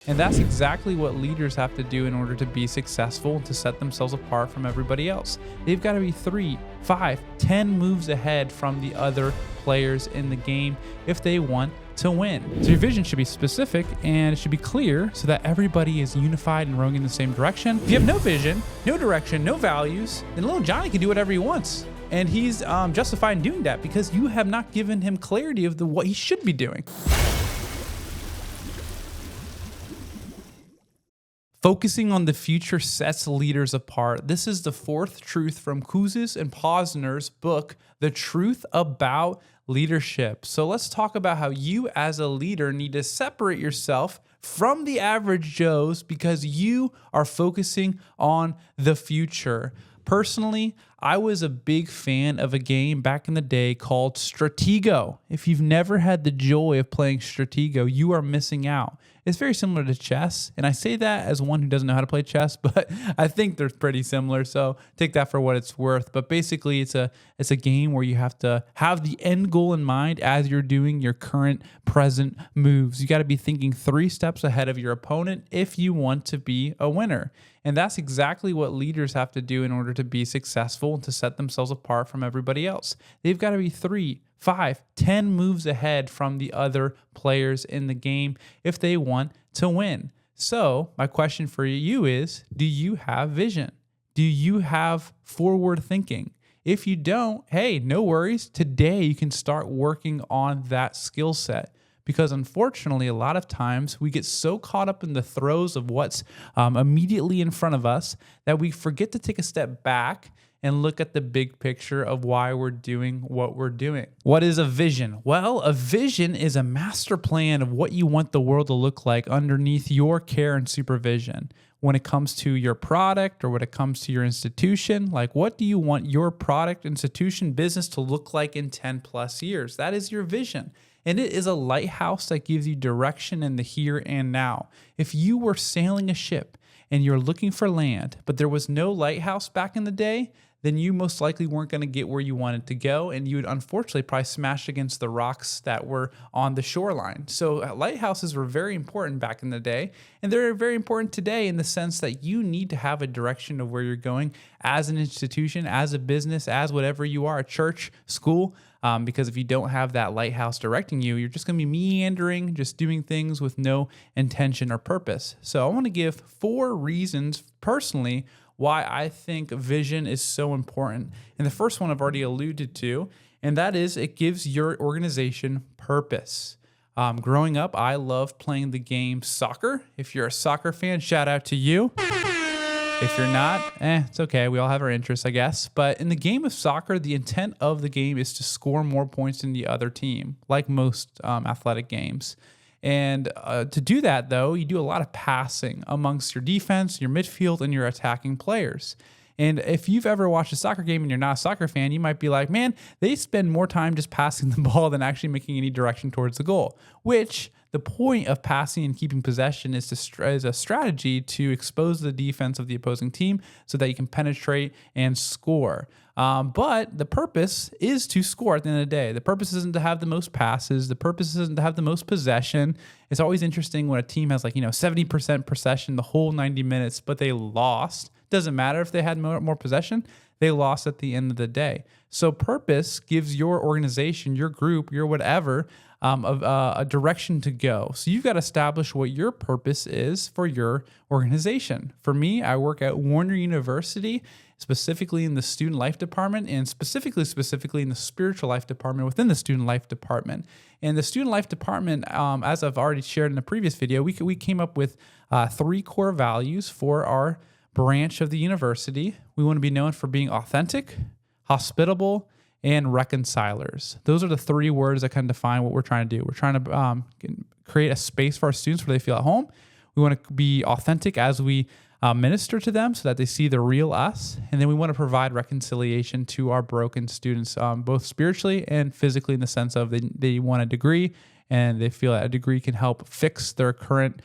And that's exactly what leaders have to do in order to be successful and to set themselves apart from everybody else. They've got to be 3, 5, 10 moves ahead from the other players in the game if they want to win. So your vision should be specific and it should be clear so that everybody is unified and rowing in the same direction. If you have no vision, no direction, no values, then little Johnny can do whatever he wants. And he's justified in doing that because you have not given him clarity of what he should be doing. Focusing on the future sets leaders apart. This is the fourth truth from Kouzes and Posner's book, The Truth About Leadership. So let's talk about how you as a leader need to separate yourself from the average Joes because you are focusing on the future. Personally, I was a big fan of a game back in the day called Stratego. If you've never had the joy of playing Stratego, you are missing out. It's very similar to chess, and I say that as one who doesn't know how to play chess, but I think they're pretty similar, so take that for what it's worth. But basically, it's a game where you have to have the end goal in mind as you're doing your current present moves. You got to be thinking 3 steps ahead of your opponent if you want to be a winner. And that's exactly what leaders have to do in order to be successful and to set themselves apart from everybody else. They've got to be 3, 5, 10 moves ahead from the other players in the game if they want to win. So my question for you is, do you have vision? Do you have forward thinking? If you don't, hey, no worries. Today you can start working on that skill set. Because unfortunately, a lot of times we get so caught up in the throes of what's immediately in front of us that we forget to take a step back and look at the big picture of why we're doing what we're doing. What is a vision? Well, a vision is a master plan of what you want the world to look like underneath your care and supervision. When it comes to your product or when it comes to your institution, like what do you want your product, institution, business to look like in 10 plus years? That is your vision. And it is a lighthouse that gives you direction in the here and now. If you were sailing a ship and you're looking for land, but there was no lighthouse back in the day, then you most likely weren't going to get where you wanted to go, and you would unfortunately probably smash against the rocks that were on the shoreline. So lighthouses were very important back in the day, and they're very important today in the sense that you need to have a direction of where you're going as an institution, as a business, as whatever you are, a church, school, because if you don't have that lighthouse directing you, you're just going to be meandering, just doing things with no intention or purpose. So I want to give 4 reasons personally why I think vision is so important. And the first one I've already alluded to, and that is it gives your organization purpose. Growing up, I loved playing the game soccer. If you're a soccer fan, shout out to you. If you're not, it's okay. We all have our interests, I guess. But in the game of soccer, the intent of the game is to score more points than the other team, like most athletic games. And to do that, though, you do a lot of passing amongst your defense, your midfield, and your attacking players. And if you've ever watched a soccer game and you're not a soccer fan, you might be like, man, they spend more time just passing the ball than actually making any direction towards the goal, which the point of passing and keeping possession is a strategy to expose the defense of the opposing team so that you can penetrate and score. But the purpose is to score at the end of the day. The purpose isn't to have the most passes. The purpose isn't to have the most possession. It's always interesting when a team has 70% possession the whole 90 minutes, but they lost. Doesn't matter if they had more possession. They lost at the end of the day. So purpose gives your organization, your group, your whatever, a direction to go. So you've got to establish what your purpose is for your organization. For me, I work at Warner University, specifically in the student life department, and specifically in the spiritual life department within the student life department. And the student life department, as I've already shared in a previous video, we came up with 3 core values for our branch of the university. We want to be known for being authentic, hospitable, and reconcilers. Those are the 3 words that kind of define what we're trying to do. We're trying to create a space for our students where they feel at home. We want to be authentic as we minister to them so that they see the real us. And then we want to provide reconciliation to our broken students, both spiritually and physically, in the sense of they want a degree and they feel that a degree can help fix their current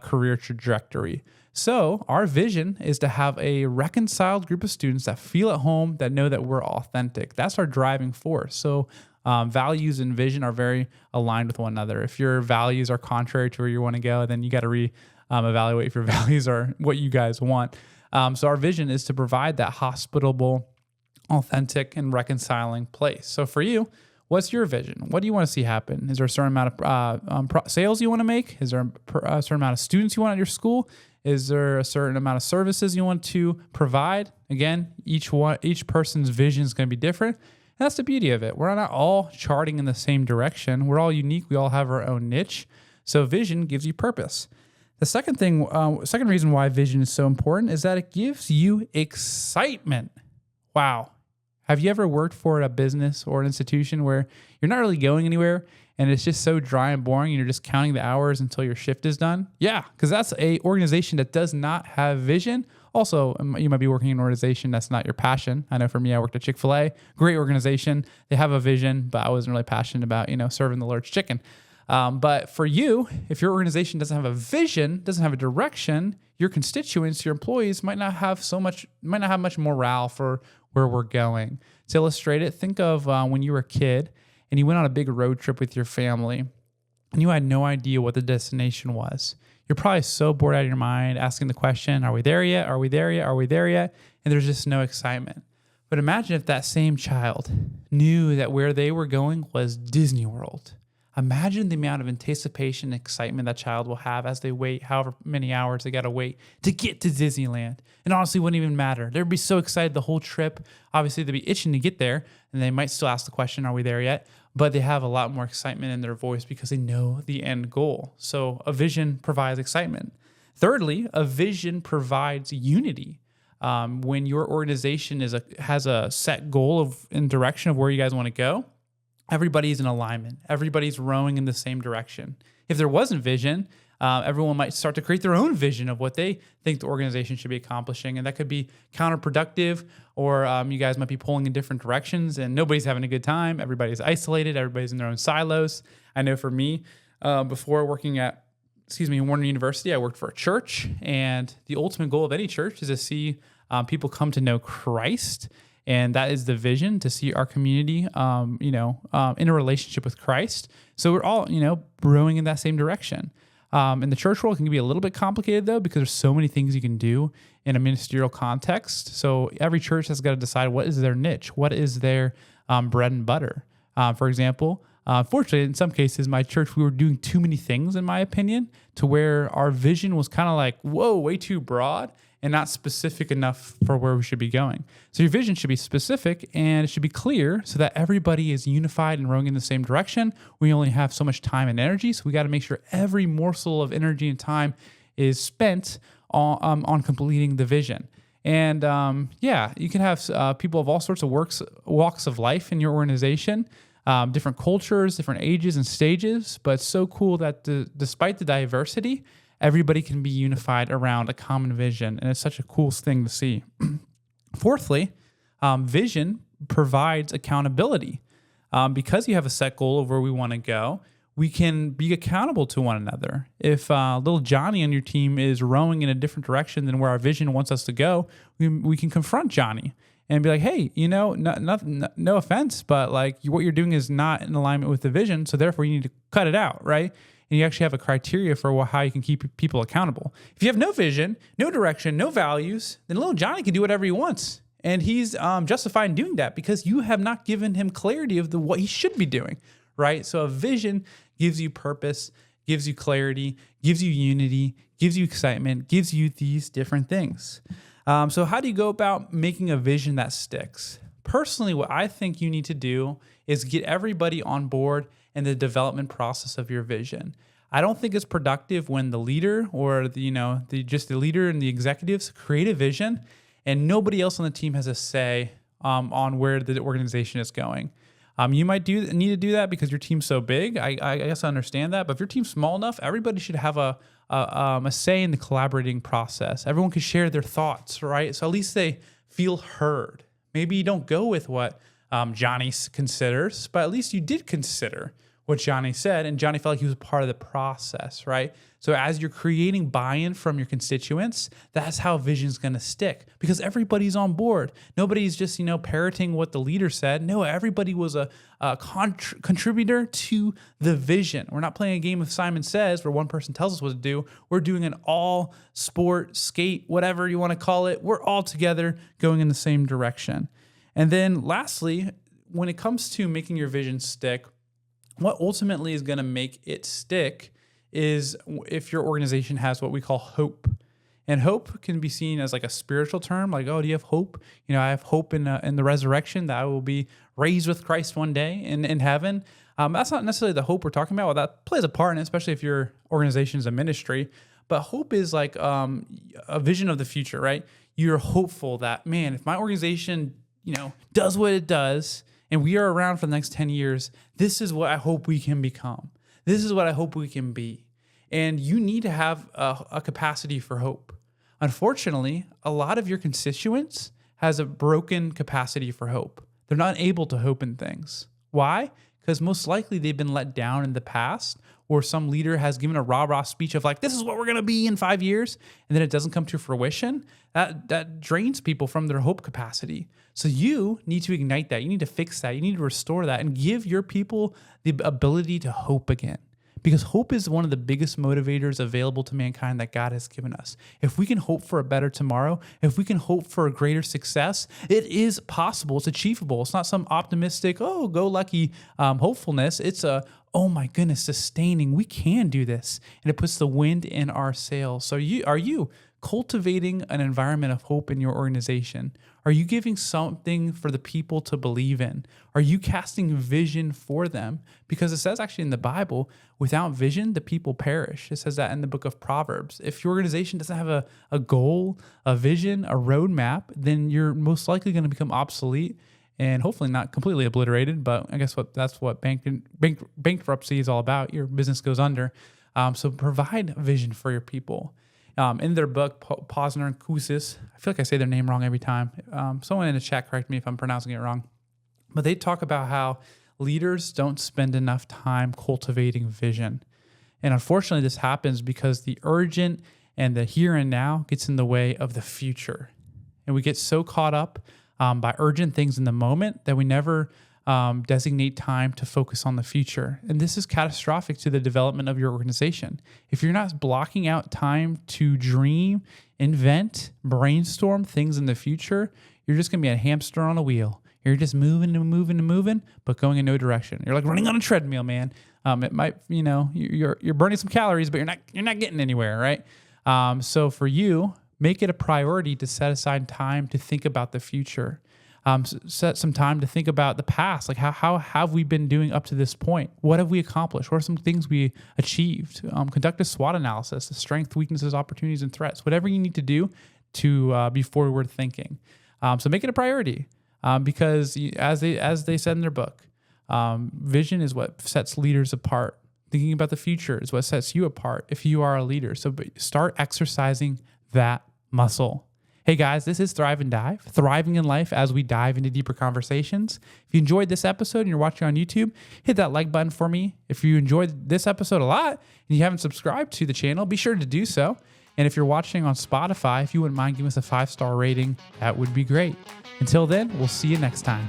career trajectory. So our vision is to have a reconciled group of students that feel at home, that know that we're authentic. That's our driving force. So values and vision are very aligned with one another. If your values are contrary to where you want to go, then you got to evaluate if your values are what you guys want. So our vision is to provide that hospitable, authentic, and reconciling place. So for you, what's your vision? What do you want to see happen? Is there a certain amount of sales you want to make? Is there a certain amount of students you want at your school? Is there a certain amount of services you want to provide? Again, each person's vision is going to be different. And that's the beauty of it. We're not all charting in the same direction. We're all unique. We all have our own niche. So vision gives you purpose. The second reason why vision is so important is that it gives you excitement. Wow. Have you ever worked for a business or an institution where you're not really going anywhere and it's just so dry and boring and you're just counting the hours until your shift is done? Yeah, because that's an organization that does not have vision. Also, you might be working in an organization that's not your passion. I know for me, I worked at Chick-fil-A, great organization. They have a vision, but I wasn't really passionate about, serving the large chicken. But for you, if your organization doesn't have a vision, doesn't have a direction, your constituents, your employees might not have much morale for where we're going. To illustrate it, think of when you were a kid and you went on a big road trip with your family and you had no idea what the destination was. You're probably so bored out of your mind asking the question, are we there yet? Are we there yet? Are we there yet? And there's just no excitement. But imagine if that same child knew that where they were going was Disney World. Imagine the amount of anticipation and excitement that child will have as they wait however many hours they got to wait to get to Disneyland. And honestly, it wouldn't even matter. They'd be so excited the whole trip. Obviously, they'd be itching to get there, and they might still ask the question, are we there yet? But they have a lot more excitement in their voice because they know the end goal. So a vision provides excitement. Thirdly, a vision provides unity. When your organization has a set goal and direction of where you guys want to go, everybody's in alignment. Everybody's rowing in the same direction. If there wasn't vision, everyone might start to create their own vision of what they think the organization should be accomplishing. And that could be counterproductive, or you guys might be pulling in different directions and nobody's having a good time. Everybody's isolated. Everybody's in their own silos. I know for me, before working at Warner University, I worked for a church. And the ultimate goal of any church is to see people come to know Christ. And that is the vision, to see our community, in a relationship with Christ. So we're all, rowing in that same direction. In the church world, it can be a little bit complicated, though, because there's so many things you can do in a ministerial context. So every church has got to decide what is their niche, what is their bread and butter. For example, fortunately, in some cases, my church, we were doing too many things, in my opinion, to where our vision was kind of like, whoa, way too broad and not specific enough for where we should be going. So your vision should be specific and it should be clear so that everybody is unified and rowing in the same direction. We only have so much time and energy, so we got to make sure every morsel of energy and time is spent on completing the vision. And you can have people of all sorts of walks of life in your organization, different cultures, different ages and stages, but it's so cool that despite the diversity, everybody can be unified around a common vision, and it's such a cool thing to see. Fourthly, vision provides accountability. Because you have a set goal of where we want to go, we can be accountable to one another. If little Johnny on your team is rowing in a different direction than where our vision wants us to go, we can confront Johnny and be like, hey, no offense, but like what you're doing is not in alignment with the vision, so therefore you need to cut it out, right? And you actually have a criteria for how you can keep people accountable. If you have no vision, no direction, no values, then little Johnny can do whatever he wants. And he's justified in doing that because you have not given him clarity of what he should be doing, right? So a vision gives you purpose, gives you clarity, gives you unity, gives you excitement, gives you these different things. So how do you go about making a vision that sticks? Personally, what I think you need to do is get everybody on board in the development process of your vision. I don't think it's productive when the leader or the leader and the executives create a vision and nobody else on the team has a say on where the organization is going. You might need to do that because your team's so big. I guess I understand that. But if your team's small enough, everybody should have a say in the collaborating process. Everyone can share their thoughts, right? So at least they feel heard. Maybe you don't go with what Johnny considers, but at least you did consider what Johnny said, and Johnny felt like he was part of the process, right? So as you're creating buy-in from your constituents, that's how vision's going to stick because everybody's on board. Nobody's just, parroting what the leader said. No, everybody was a contributor to the vision. We're not playing a game of Simon Says where one person tells us what to do. We're doing an all sport, skate, whatever you want to call it. We're all together going in the same direction. And then lastly, when it comes to making your vision stick, what ultimately is going to make it stick is if your organization has what we call hope. And hope can be seen as like a spiritual term, like, oh, do you have hope? I have hope in the resurrection that I will be raised with Christ one day in heaven. That's not necessarily the hope we're talking about. Well, that plays a part in it, especially if your organization is a ministry. But hope is like a vision of the future, right? You're hopeful that, man, if my organization, does what it does, and we are around for the next 10 years, this is what I hope we can become. This is what I hope we can be. And you need to have a capacity for hope. Unfortunately, a lot of your constituents has a broken capacity for hope. They're not able to hope in things. Why? Because most likely they've been let down in the past, or some leader has given a rah-rah speech of like, this is what we're going to be in 5 years, and then it doesn't come to fruition. That drains people from their hope capacity. So you need to ignite that. You need to fix that. You need to restore that and give your people the ability to hope again. Because hope is one of the biggest motivators available to mankind that God has given us. If we can hope for a better tomorrow, if we can hope for a greater success, it is possible. It's achievable. It's not some optimistic, oh, go lucky hopefulness. It's oh my goodness, sustaining. We can do this. And it puts the wind in our sails. So are you cultivating an environment of hope in your organization? Are you giving something for the people to believe in? Are you casting vision for them? Because it says actually in the Bible, without vision, the people perish. It says that in the book of Proverbs. If your organization doesn't have a goal, a vision, a roadmap, then you're most likely going to become obsolete and hopefully not completely obliterated. But I guess that's what bankruptcy is all about. Your business goes under. So provide vision for your people. In their book, Posner and Kouzes, I feel like I say their name wrong every time. Someone in the chat correct me if I'm pronouncing it wrong. But they talk about how leaders don't spend enough time cultivating vision. And unfortunately, this happens because the urgent and the here and now gets in the way of the future. And we get so caught up by urgent things in the moment that we never designate time to focus on the future. And this is catastrophic to the development of your organization. If you're not blocking out time to dream, invent, brainstorm things in the future, you're just going to be a hamster on a wheel. You're just moving and moving and moving, but going in no direction. You're like running on a treadmill, man. It might, you're burning some calories, but you're not getting anywhere, right? So for you, make it a priority to set aside time to think about the future. Set some time to think about the past. Like how have we been doing up to this point? What have we accomplished? What are some things we achieved? Conduct a SWOT analysis, the strengths, weaknesses, opportunities, and threats. Whatever you need to do to be forward thinking. So make it a priority because as they said in their book, vision is what sets leaders apart. Thinking about the future is what sets you apart if you are a leader. So start exercising that muscle. Hey guys, this is Thrive and Dive, thriving in life as we dive into deeper conversations. If you enjoyed this episode and you're watching on YouTube, hit that like button for me. If you enjoyed this episode a lot and you haven't subscribed to the channel, be sure to do so. And if you're watching on Spotify, if you wouldn't mind giving us a 5-star rating, that would be great. Until then, we'll see you next time.